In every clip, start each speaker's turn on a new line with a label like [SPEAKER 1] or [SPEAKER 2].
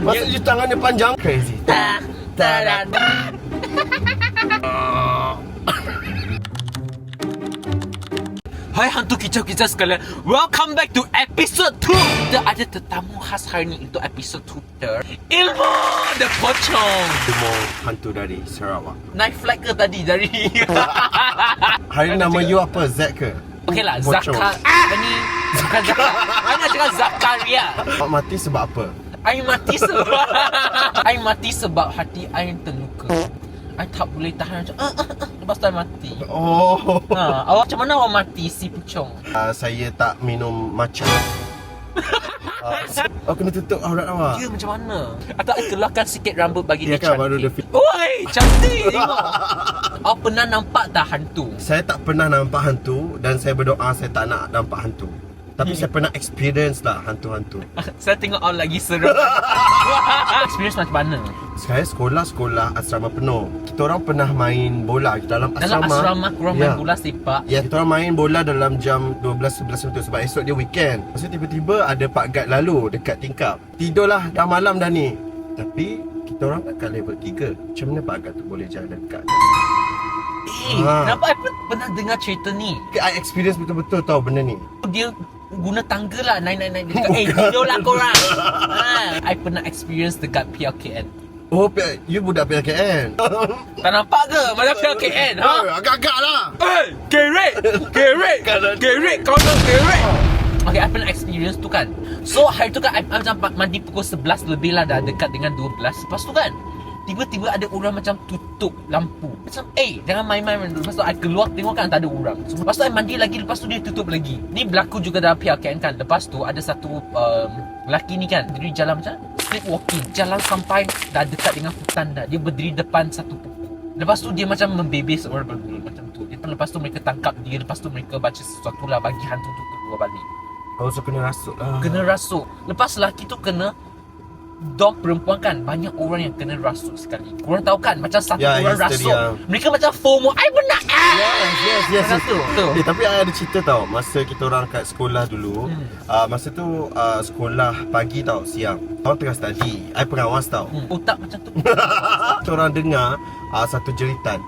[SPEAKER 1] Masa je tangannya panjang. Crazy.
[SPEAKER 2] Hai hantu kicau-kicau sekalian, welcome back to episode 2. Kita ada tetamu khas hari ni untuk episode 2. Ilmu The Pocong.
[SPEAKER 1] Ilmu hantu dari Sarawak.
[SPEAKER 2] Naik flight ke tadi dari
[SPEAKER 1] Hari nama you apa? Zack ke?
[SPEAKER 2] Okay lah,
[SPEAKER 1] Pocong.
[SPEAKER 2] Zakar. Apa ni? Bukan Zakar. I nak cakap Zakaria.
[SPEAKER 1] Awak mati sebab apa?
[SPEAKER 2] I mati sebab I mati sebab hati I terluka. I tak boleh tahan macam lepas tu I mati.
[SPEAKER 1] Oh.
[SPEAKER 2] Awak macam mana awak mati si Pocong?
[SPEAKER 1] Saya tak minum matcha. Kena tutup aurat awak.
[SPEAKER 2] Ya macam mana? Atau I keluarkan sikit rambut bagi
[SPEAKER 1] Ya
[SPEAKER 2] dia
[SPEAKER 1] kan, baru
[SPEAKER 2] cantik.
[SPEAKER 1] dia
[SPEAKER 2] Oi, cantik tengok. Awak pernah nampak tak hantu?
[SPEAKER 1] Saya tak pernah nampak hantu dan saya berdoa saya tak nak nampak hantu. Tapi saya pernah experience lah hantu-hantu.
[SPEAKER 2] Saya tengok awak lagi seram. Experience macam mana?
[SPEAKER 1] Saya sekolah asrama penuh. Kita orang pernah main bola dalam asrama.
[SPEAKER 2] Dalam asrama korang main bola sepak.
[SPEAKER 1] Ya, kita orang main bola dalam jam 12-11 betul sebab esok dia weekend. Lepas tu tiba-tiba ada pak guard lalu dekat tingkap. Tidurlah, dah malam dah ni. Tapi kita orang kat level 3. Macam mana pak guard tu boleh jalan dekat?
[SPEAKER 2] Kenapa I pernah dengar cerita ni?
[SPEAKER 1] I experience betul-betul tahu benda ni.
[SPEAKER 2] Dia guna tangga lah, naik-naik. Dia cakap, tidurlah korang. I pernah experience dekat PLKN.
[SPEAKER 1] Oh, you budak PLKN.
[SPEAKER 2] Tak nampak ke? Mana PLKN?
[SPEAKER 1] Agak-agak lah.
[SPEAKER 2] Gerek, kau nak gerek. Okay, I pernah experience tu kan. So, hari tu kan I macam mandi pukul 11 lebih lah, dah dekat dengan 12. Lepas tu kan, tiba-tiba ada orang macam tutup lampu. Macam, jangan main-main dulu. Lepas tu I keluar tengok kan tak ada orang. So, lepas tu I mandi lagi, lepas tu dia tutup lagi. Ni berlaku juga dalam PLKN kan. Lepas tu ada satu lelaki ni kan, berdiri jalan macam sleepwalking. Jalan sampai dah dekat dengan hutan dah. Dia berdiri depan satu pokok. Lepas tu dia macam membebes orang berdua macam tu. Lepas tu mereka tangkap dia. Lepas tu mereka baca sesuatu lah bagi hantu tu keluar balik.
[SPEAKER 1] Oh, so kena rasuk lah.
[SPEAKER 2] Kena rasuk. Lepas lelaki tu kena, dog perempuan kan, banyak orang yang kena rasuk sekali. Korang tahu kan, macam satu orang rasuk, mereka macam FOMO. I benar.
[SPEAKER 1] Yes.
[SPEAKER 2] Tu.
[SPEAKER 1] Tapi I ada cerita tau. Masa kita orang kat sekolah dulu, masa tu sekolah pagi tau, siang. Orang tengah study. I pengawas tau.
[SPEAKER 2] Otak macam tu.
[SPEAKER 1] Kita orang dengar satu jeritan.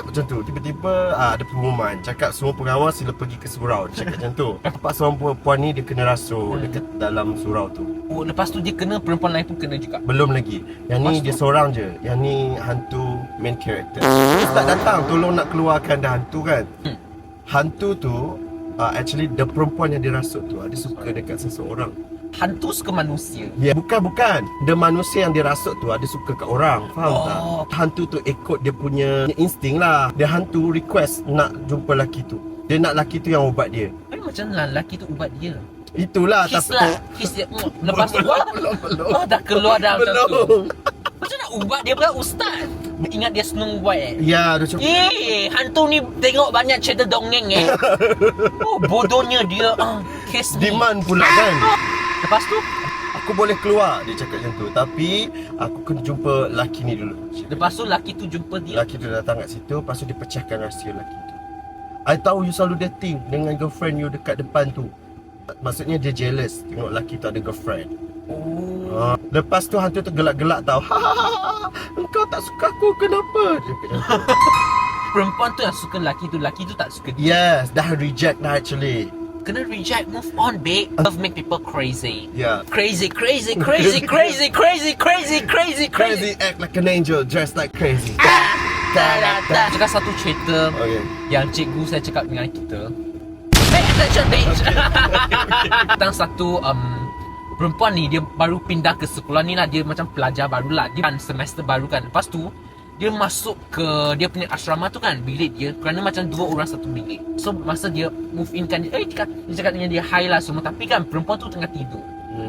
[SPEAKER 1] Macam tu. Tiba-tiba ada pengumuman cakap semua pengawas sila pergi ke surau. Dia cakap macam tu. Nampak seorang perempuan ni dia kena rasuk dekat dalam surau tu.
[SPEAKER 2] Oh, lepas tu dia kena, perempuan lain pun kena juga.
[SPEAKER 1] Belum lagi. Yang ni dia seorang je. Yang ni hantu main character. Ustaz datang tolong nak keluarkan dah hantu kan. Hantu tu actually the perempuan yang dirasuk tu dia suka dekat seseorang.
[SPEAKER 2] Hantu suka manusia.
[SPEAKER 1] Ya, bukan. The manusia yang dirasuk tu ada suka kat orang. Faham tak? Hantu tu ikut dia punya insting lah. Dia hantu request nak jumpa lelaki tu. Dia nak lelaki tu yang ubat dia.
[SPEAKER 2] Macam lah lelaki tu ubat dia.
[SPEAKER 1] Itulah.
[SPEAKER 2] Kiss lah. Kiss dia. Lepas tu
[SPEAKER 1] belum.
[SPEAKER 2] dah keluar dah macam tu.
[SPEAKER 1] Belum.
[SPEAKER 2] Macam nak ubat dia bukan ustaz. Ingat dia Snow White
[SPEAKER 1] Ya, dia cakap.
[SPEAKER 2] hantu ni tengok banyak cerita dongeng Oh, bodohnya dia. Kiss me.
[SPEAKER 1] Demand pula kan.
[SPEAKER 2] Lepas tu
[SPEAKER 1] Aku boleh keluar, dia cakap macam tu. Tapi aku kena jumpa lelaki ni dulu.
[SPEAKER 2] Lepas tu lelaki tu jumpa dia.
[SPEAKER 1] Lelaki tu datang kat situ. Lepas tu dia pecahkan rahsia lelaki tu. I tahu you selalu dating dengan girlfriend you dekat depan tu. Maksudnya dia jealous tengok lelaki tu ada girlfriend. Lepas tu hantu tu gelak-gelak tau. Engkau tak suka aku, kenapa? Dia cakap macam tu.
[SPEAKER 2] Perempuan tu yang suka lelaki tu tak suka dia.
[SPEAKER 1] Yes, dah reject dah actually.
[SPEAKER 2] Kena reject, move on babe. Love make people crazy.
[SPEAKER 1] Yeah.
[SPEAKER 2] Crazy
[SPEAKER 1] Act like an angel, dressed like crazy.
[SPEAKER 2] Cakap satu cerita yang cikgu saya cakap dengan kita. Pay attention bitch. Tentang satu perempuan ni, dia baru pindah ke sekolah ni lah. Dia macam pelajar baru lah. Dia kan semester baru kan. Lepas tu dia masuk ke dia punya asrama tu kan, bilik dia. Kerana macam dua orang satu bilik. So masa dia move in kan, dia cakap dengan dia hi lah semua. Tapi kan perempuan tu tengah tidur.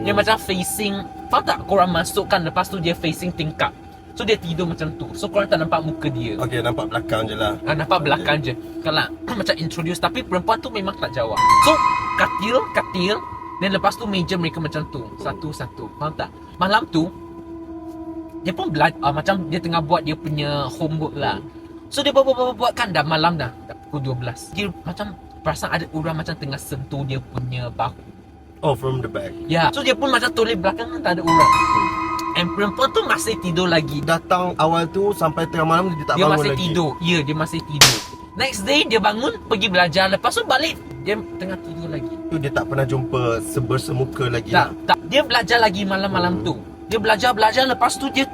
[SPEAKER 2] Dia macam facing, faham tak? Korang masuk kan, lepas tu dia facing tingkap. So dia tidur macam tu. So korang tak nampak muka dia.
[SPEAKER 1] Okay, nampak belakang je lah.
[SPEAKER 2] Nampak belakang je. Kalau macam introduce. Tapi perempuan tu memang tak jawab. So katil. Dan lepas tu meja mereka macam tu, satu-satu. Faham tak? Malam tu dia pun macam dia tengah buat dia punya homework lah. So dia buat kan dah malam dah pukul 12. Dia macam perasan ada orang macam tengah sentuh dia punya bahu.
[SPEAKER 1] Oh, from the back.
[SPEAKER 2] Ya, so dia pun macam toleh belakang kan tak ada orang. And perempuan tu masih tidur lagi.
[SPEAKER 1] Datang awal tu sampai tengah malam dia tak
[SPEAKER 2] Dia
[SPEAKER 1] bangun
[SPEAKER 2] masih
[SPEAKER 1] lagi.
[SPEAKER 2] tidur. Ya, dia masih tidur. Next day dia bangun pergi belajar, lepas tu balik dia tengah tidur lagi.
[SPEAKER 1] Tu dia tak pernah jumpa sebersemuka lagi
[SPEAKER 2] Tak,
[SPEAKER 1] lah.
[SPEAKER 2] tak. Dia belajar lagi malam-malam tu. Dia belajar lepas tu dia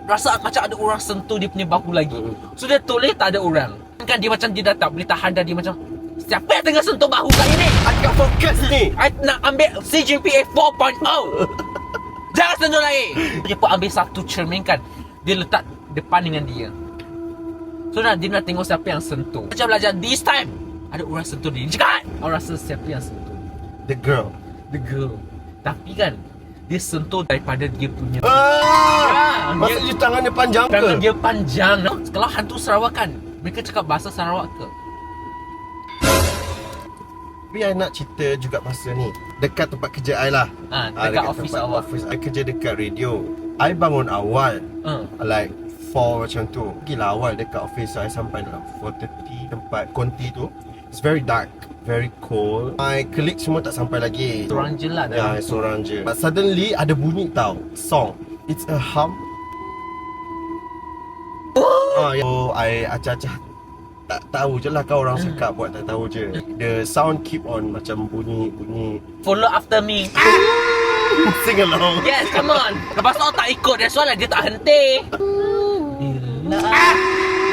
[SPEAKER 2] rasa macam ada orang sentuh dia punya bahu lagi. So dia toleh tak ada orang. Kan dia macam dia dah tak boleh tahan dah, dia macam siapa yang tengah sentuh bahu saya ni?
[SPEAKER 1] I tak fokus ni.
[SPEAKER 2] I nak ambil CGPA 4.0. Jangan sentuh lagi. Dia pun ambil satu cermin kan, dia letak depan dengan dia. So dia nak tengok siapa yang sentuh. Macam belajar this time ada orang sentuh dia. Dia cakap orang rasa siapa yang sentuh.
[SPEAKER 1] The girl.
[SPEAKER 2] The girl. Tapi kan dia sentuh daripada dia punya
[SPEAKER 1] Maksudnya tangan dia panjang ke?
[SPEAKER 2] tangan dia panjang. Kalau hantu Sarawak kan, mereka cakap bahasa Sarawak ke?
[SPEAKER 1] Tapi I nak cerita juga pasal ni. Dekat tempat kerja I lah.
[SPEAKER 2] Dekat office
[SPEAKER 1] tempat
[SPEAKER 2] awak.
[SPEAKER 1] office I kerja dekat radio. I bangun awal. Like 4 macam tu. Gila awal dekat office I sampai dalam 4:30 tempat konti tu. It's very dark, very cold. My colleague semua tak sampai lagi.
[SPEAKER 2] Seorang je lah
[SPEAKER 1] Ya,
[SPEAKER 2] dalam tu.
[SPEAKER 1] seorang je. But suddenly ada bunyi tau, song. It's a hum. So I acah-acah tak tahu je lah, kau orang cakap buat tak tahu je. The sound keep on macam bunyi.
[SPEAKER 2] Follow after me.
[SPEAKER 1] Sing along.
[SPEAKER 2] Yes, come on. Lepas tu tak ikut, that's why dia tak henti. Bila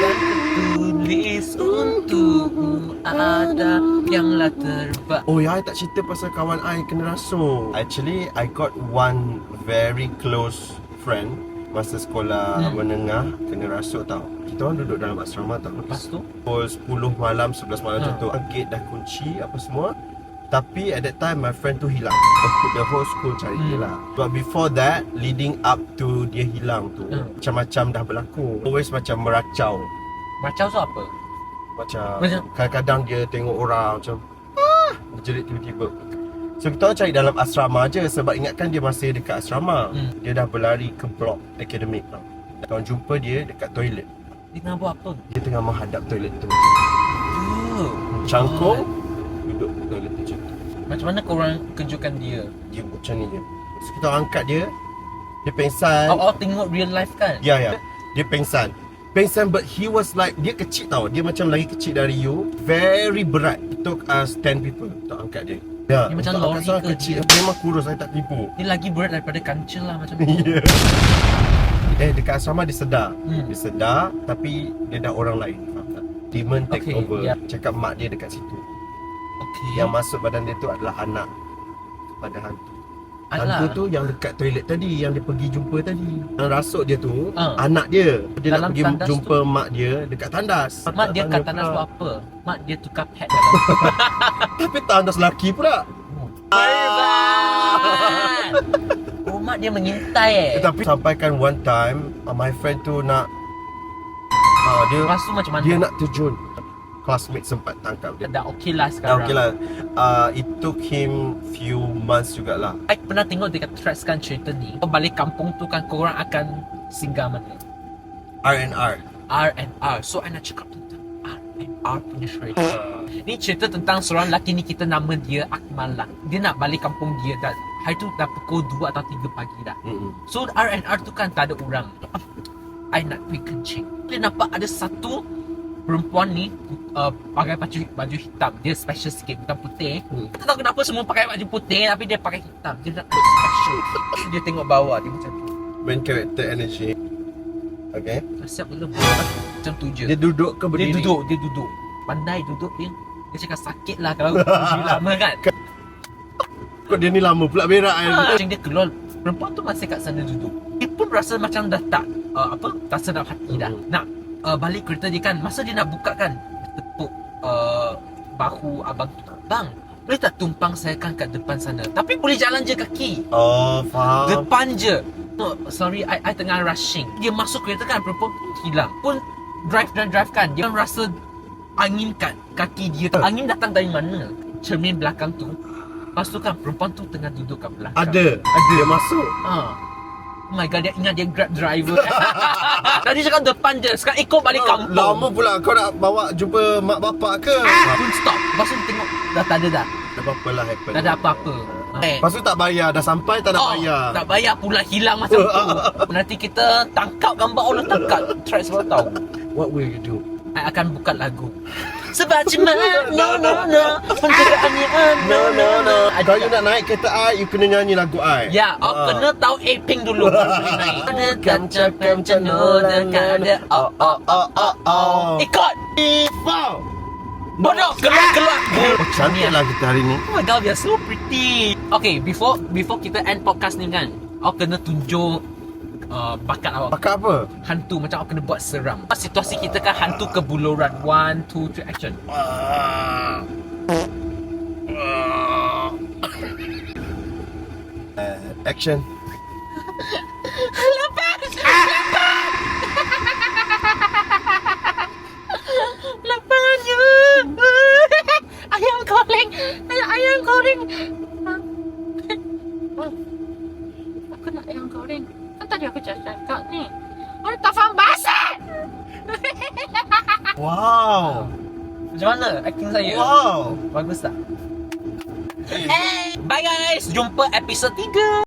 [SPEAKER 2] yang tertulis untukmu ada yang terbang.
[SPEAKER 1] Oh ya, I tak cerita pasal kawan I kena rasuk. Actually, I got one very close friend masa sekolah menengah kena rasuk tau. Kita orang duduk dalam asrama tau.
[SPEAKER 2] Lepas tu
[SPEAKER 1] Pukul 10 malam, 11 malam macam tu. Gate dah kunci apa semua. Tapi at that time my friend tu hilang. The whole school cari dia lah. But before that, leading up to dia hilang tu, macam-macam dah berlaku. Always macam meracau.
[SPEAKER 2] macam tu apa?
[SPEAKER 1] Macam
[SPEAKER 2] Macam?
[SPEAKER 1] kadang-kadang dia tengok orang macam berjerit tiba-tiba. So kita orang cari dalam asrama je. Sebab ingatkan dia masih dekat asrama. Dia dah berlari ke blok akademik tau. Kita orang jumpa dia dekat toilet.
[SPEAKER 2] Dia tengah buat apa?
[SPEAKER 1] Dia tengah menghadap toilet tu.
[SPEAKER 2] Oh.
[SPEAKER 1] Cangkung, duduk toilet tu macam tu.
[SPEAKER 2] Macam mana korang kejutkan dia?
[SPEAKER 1] Dia buat macam ni je. So kita orang angkat dia. Dia pengsan.
[SPEAKER 2] Awak tengok real life kan?
[SPEAKER 1] Ya. Dia pengsan. Pengsan, but he was like, dia kecil tau. Dia macam lagi kecil dari you. Very berat. It took us 10 people untuk angkat dia. Ya,
[SPEAKER 2] Dia macam
[SPEAKER 1] untuk angkat
[SPEAKER 2] lori
[SPEAKER 1] seorang
[SPEAKER 2] ke
[SPEAKER 1] kecil.
[SPEAKER 2] dia?
[SPEAKER 1] Dia memang kurus, saya tak tipu.
[SPEAKER 2] Dia lagi berat daripada kancil lah macam tu.
[SPEAKER 1] Ya. Dekat asrama dia sedar. Dia sedar, tapi dia dah orang lain. Faham tak? Demon take
[SPEAKER 2] Okay,
[SPEAKER 1] over.
[SPEAKER 2] ya.
[SPEAKER 1] Cakap mak dia dekat situ.
[SPEAKER 2] Okay.
[SPEAKER 1] Yang masuk badan dia tu adalah anak pada hantu.
[SPEAKER 2] Alah.
[SPEAKER 1] Hantu tu yang dekat toilet tadi, yang dia pergi jumpa tadi. Yang rasuk dia tu, anak dia. Dia
[SPEAKER 2] Dalam
[SPEAKER 1] nak pergi
[SPEAKER 2] tandas
[SPEAKER 1] jumpa mak dia dekat tandas.
[SPEAKER 2] Mak dia
[SPEAKER 1] Tak
[SPEAKER 2] kat
[SPEAKER 1] tanya
[SPEAKER 2] tandas
[SPEAKER 1] pula.
[SPEAKER 2] buat apa? Mak dia tukar pad dalam.
[SPEAKER 1] Tapi tandas lelaki pula.
[SPEAKER 2] Perban! Oh, mak dia mengintai
[SPEAKER 1] Tapi sampaikan one time, my friend tu nak dia
[SPEAKER 2] Lepas tu macam mana?
[SPEAKER 1] dia nak terjun. Classmate sempat tangkap dia.
[SPEAKER 2] Dah okey lah
[SPEAKER 1] Dah
[SPEAKER 2] sekarang.
[SPEAKER 1] okay lah. It took him few months jugalah.
[SPEAKER 2] I pernah tengok dekat threads kan cerita ni. Balik kampung tu kan korang akan singgah mana?
[SPEAKER 1] R&R.
[SPEAKER 2] R&R. So I nak cakap tentang R&R punya cerita. Ni cerita tentang seorang lelaki ni, kita nama dia Akmal lah. Dia nak balik kampung dia dah. Hari tu dah pukul 2 atau 3 pagi dah. So R&R tu kan tak ada orang. I nak pergi kencing. Dia nampak ada satu perempuan ni pakai baju hitam. Dia special sikit, bukan putih. Tak tahu kenapa semua pakai baju putih tapi dia pakai hitam. Dia nak special. So, dia tengok bawah dia macam tu.
[SPEAKER 1] Main character energy. Okay.
[SPEAKER 2] Siap belum? Macam tu je.
[SPEAKER 1] Dia duduk ke berdiri?
[SPEAKER 2] Dia duduk. Pandai duduk dia. Dia cakap sakit lah kalau berdiri lama kan.
[SPEAKER 1] Kok dia ni lama pula berak kan?
[SPEAKER 2] Macam dia keluar, perempuan tu masih kat sana duduk. Dia pun rasa macam dah tak tak sedap hati dah. Nak balik kereta dia kan. Masa dia nak buka kan, dia tepuk bahu abang tu. Bang, boleh tak tumpang saya kan kat depan sana? Tapi boleh jalan je kaki.
[SPEAKER 1] Oh, faham.
[SPEAKER 2] Depan je. No, sorry, I tengah rushing. Dia masuk kereta kan, perempuan pun hilang. Pun drive kan. Dia rasa angin kat kaki dia. Angin datang dari mana? Cermin belakang tu. Lepas tu kan perempuan tu tengah duduk kat belakang.
[SPEAKER 1] Ada. Dia masuk.
[SPEAKER 2] Oh my god, dia ingat dia Grab driver. Tadi cakap depan je, sekarang ikut balik kampung.
[SPEAKER 1] Lama pula kau nak bawa jumpa mak bapak ke?
[SPEAKER 2] Pun stop. Lepas tu tengok dah tak ada dah.
[SPEAKER 1] Tak apa-apa lah happen.
[SPEAKER 2] Tak ada apa-apa.
[SPEAKER 1] Lepas tu tak bayar. Dah sampai tak nak bayar.
[SPEAKER 2] Tak bayar pula, hilang macam tu. Nanti kita tangkap gambar orang tangkap. Try sebab tahu.
[SPEAKER 1] What will you do?
[SPEAKER 2] I akan buka lagu. Sebab cuma no penjagaannya no.
[SPEAKER 1] Kalau you nak naik kereta I, you kena nyanyi lagu I.
[SPEAKER 2] Ya, kena tahu Aping dulu baru boleh naik. Kancap no dekat ada ikut.
[SPEAKER 1] Wow.
[SPEAKER 2] Bodoh, keluar.
[SPEAKER 1] Cantik lah kita hari ni.
[SPEAKER 2] Oh my god, we are so pretty. Okay, before kita end podcast ni kan, awak kena tunjuk bakat awak.
[SPEAKER 1] Pakai apa?
[SPEAKER 2] Hantu, macam awak kena buat seram. Situasi kita kan hantu kebuluran. 1, 2, 3, action.
[SPEAKER 1] Action.
[SPEAKER 2] Lepasnya. Ayam calling.
[SPEAKER 3] Aku nak ayam goreng. Kan tadi aku cakap ni. Orang tak faham bahasa.
[SPEAKER 1] Wow.
[SPEAKER 2] Macam mana acting saya?
[SPEAKER 1] Wow.
[SPEAKER 2] Bagus tak? Bye guys. Jumpa episod 3.